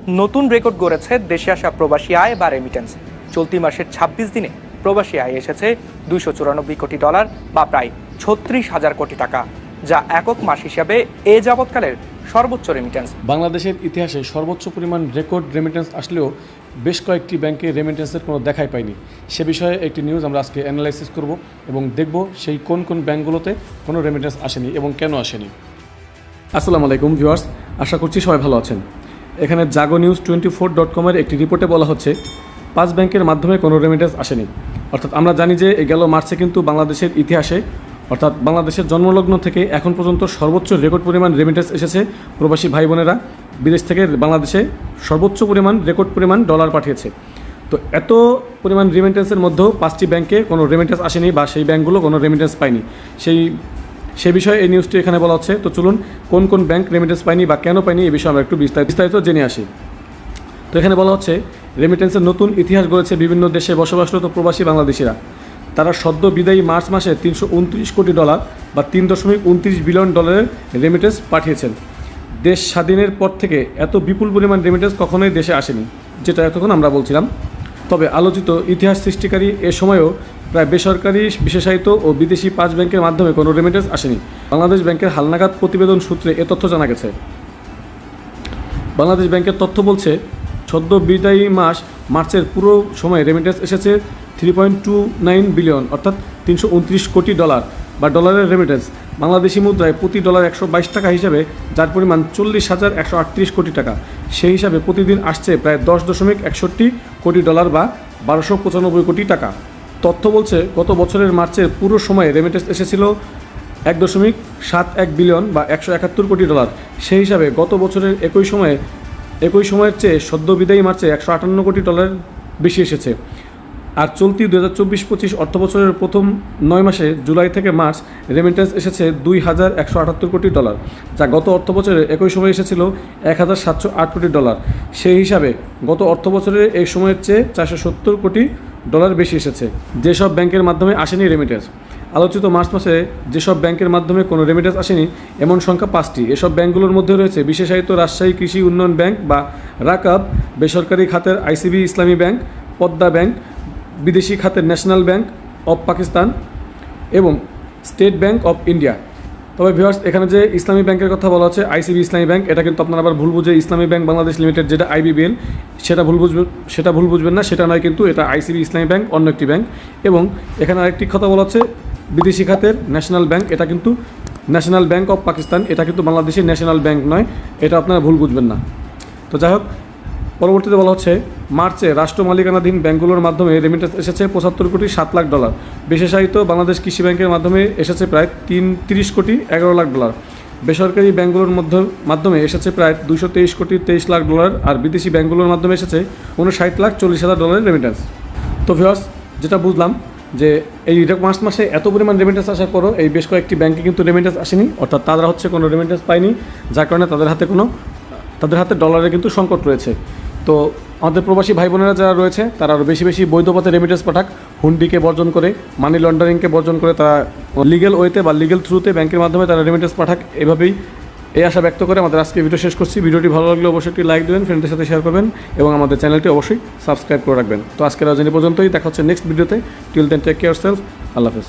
নতুন রেকর্ড গড়েছে দেশে আসা প্রবাসী আয় বা রেমিটেন্স। চলতি মাসের ২৬ দিনে প্রবাসী আয় এসেছে $294 কোটি, বা প্রায় ৩৬,০০০ কোটি টাকা, যা একক মাস হিসাবে এ যাবৎকালের সর্বোচ্চ রেমিটেন্স। বাংলাদেশের ইতিহাসে সর্বোচ্চ পরিমাণ রেকর্ড রেমিটেন্স আসলেও বেশ কয়েকটি ব্যাংকে রেমিটেন্সের কোনো দেখাই পায়নি। সে বিষয়ে একটি নিউজ আমরা আজকে অ্যানালাইসিস করব এবং দেখব সেই কোন কোন ব্যাংকগুলোতে কোনো রেমিটেন্স আসেনি এবং কেন আসেনি। আসসালামু আলাইকুম ভিউয়ার্স, আশা করছি সবাই ভালো আছেন। এখানে জাগো নিউজ 24.com-এর একটি রিপোর্টে বলা হচ্ছে 5 ব্যাংকের মাধ্যমে কোনো রেমিটেন্স আসেনি। অর্থাৎ আমরা জানি যে গেল মার্চে কিন্তু বাংলাদেশের ইতিহাসে অর্থাৎ বাংলাদেশের জন্মলগ্ন থেকে এখন পর্যন্ত সর্বোচ্চ রেকর্ড পরিমাণ রেমিটেন্স এসেছে। প্রবাসী ভাই বোনেরা বিদেশ থেকে বাংলাদেশে সর্বোচ্চ পরিমাণ রেকর্ড পরিমাণ ডলার পাঠিয়েছে। তো এত পরিমাণ রেমিটেন্সের মধ্যেও 5টি ব্যাংকে কোনো রেমিটেন্স আসেনি বা সেই ব্যাংকগুলো কোনো রেমিটেন্স পায়নি। সেই বিষয়ে এই নিউজটি এখানে বলা হচ্ছে। তো চলুন কোন কোন ব্যাংক রেমিটেন্স পায়নি বা কেন পায়নি এই বিষয়ে আমরা একটু বিস্তারিত জেনে আসি। তো এখানে বলা হচ্ছে রেমিটেন্সের নতুন ইতিহাস গড়েছে বিভিন্ন দেশে বসবাসরত প্রবাসী বাংলাদেশিরা। তারা সদ্য বিদায়ী মার্চ মাসে $329 কোটি বা $3.29 বিলিয়ন রেমিটেন্স পাঠিয়েছেন। দেশ স্বাধীনের পর থেকে এত বিপুল পরিমাণ রেমিটেন্স কখনোই দেশে আসেনি, যেটা এতক্ষণ আমরা বলছিলাম। তবে আলোচিত ইতিহাস সৃষ্টিকারী এ সময়েও প্রায় বেসরকারি, বিশেষায়িত ও বিদেশি 5 ব্যাংকের মাধ্যমে কোনো রেমিটেন্স আসেনি। বাংলাদেশ ব্যাংকের হালনাগাদ প্রতিবেদন সূত্রে এ তথ্য জানা গেছে। বাংলাদেশ ব্যাংকের তথ্য বলছে সদ্য বিদায়ী মার্চের পুরো সময়ে রেমিটেন্স এসেছে $3.29 বিলিয়ন, অর্থাৎ $329 কোটি বা ডলারের রেমিটেন্স। বাংলাদেশি মুদ্রায় প্রতি ডলার 122 টাকা হিসাবে, যার পরিমাণ 40,138 কোটি টাকা। সেই হিসাবে প্রতিদিন আসছে প্রায় $10.61 কোটি বা 1295 কোটি টাকা। তথ্য বলছে গত বছরের মার্চের পুরো সময়ে রেমিটেন্স এসেছিল $1.71 বিলিয়ন বা 171 কোটি। সেই হিসাবে গত বছরের একই সময়ের চেয়ে সদ্য বিদায়ী মার্চে $158 কোটি বেশি এসেছে। আর চলতি 2024-25 অর্থবছরের প্রথম 9 মাসে জুলাই থেকে মার্চ রেমিটেন্স এসেছে $2,178 কোটি, যা গত অর্থবছরের একই সময়ে এসেছিল $1,708 কোটি। সেই হিসাবে গত অর্থবছরের এই সময়ের চেয়ে $470 কোটি বেশি এসেছে। যেসব ব্যাংকের মাধ্যমে আসেনি রেমিটেন্স। আলোচিত মার্চ মাসে যেসব ব্যাংকের মাধ্যমে কোনো রেমিটেন্স আসেনি এমন সংখ্যা 5টি। এসব ব্যাংকগুলোর মধ্যে রয়েছে বিশেষায়িত রাজশাহী কৃষি উন্নয়ন ব্যাংক বা রাকাব, বেসরকারি খাতের ICB ইসলামী ব্যাংক, পদ্মা ব্যাংক, বিদেশি খাতের ন্যাশনাল ব্যাংক অব পাকিস্তান এবং স্টেট ব্যাংক অব ইন্ডিয়া। তবে ভিউয়ার্স, এখানে যে ইসলামী ব্যাংকের কথা বলা হচ্ছে ICB ইসলামী ব্যাংক, এটা কিন্তু আপনারা আবার ভুল বুঝে ইসলামী ব্যাংক বাংলাদেশ লিমিটেড যেটা IBBL সেটা ভুল বুঝবেন না, সেটা নয় কিন্তু এটা ICB ইসলামী ব্যাংক অন্য একটি ব্যাংক। এবং এখানে আরেকটি কথা বলা হচ্ছে বিদেশি খাতের ন্যাশনাল ব্যাংক, এটা কিন্তু ন্যাশনাল ব্যাংক অব পাকিস্তান, এটা কিন্তু বাংলাদেশের ন্যাশনাল ব্যাংক নয়, এটা আপনারা ভুল বুঝবেন না। তো যাই হোক, পরবর্তীতে বলা হচ্ছে মার্চে রাষ্ট্র মালিকানাধীন ব্যাংকগুলোর মাধ্যমে রেমিটেন্স এসেছে $75,7,00,000। বিশেষায়িত বাংলাদেশ কৃষি ব্যাংকের মাধ্যমে এসেছে প্রায় $30,11,00,000। বেসরকারি ব্যাংকগুলোর মাধ্যমে এসেছে প্রায় $223,23,00,000 আর বিদেশি ব্যাংকগুলোর মাধ্যমে এসেছে $59,40,000 রেমিটেন্স। তো ভিউয়ার্স, যেটা বুঝলাম যে এই মার্চ মাসে এত পরিমাণ রেমিটেন্স আসার পরও এই বেশ কয়েকটি ব্যাংকে কিন্তু রেমিটেন্স আসেনি, অর্থাৎ তারা কোনো রেমিটেন্স পায়নি, যার কারণে তাদের হাতে ডলারের কিন্তু সংকট রয়েছে। তো আমাদের প্রবাসী ভাই বোনেরা যারা রয়েছে তারা আরও বেশি বেশি বৈধ পথে রেমিটেন্স পাঠাক, হুন্ডিকে বর্জন করে, মানি লন্ডারিংকে বর্জন করে তারা লিগ্যাল ওয়েতে বা লিগ্যাল থ্রুতে ব্যাংকের মাধ্যমে তারা রেমিটেন্স পাঠাক। এভাবেই এই আশা ব্যক্ত করে আমাদের আজকে ভিডিও শেষ করছি। ভিডিওটি ভালো লাগলে অবশ্যই একটি লাইক দেবেন, ফ্রেন্ডদের সাথে শেয়ার করবেন এবং আমাদের চ্যানেলটি অবশ্যই সাবস্ক্রাইব করে রাখবেন। তো আজকের আয়োজনে পর্যন্তই, দেখা হচ্ছে নেক্সট ভিডিওতে। Till then take care self, Allah হাফেজ।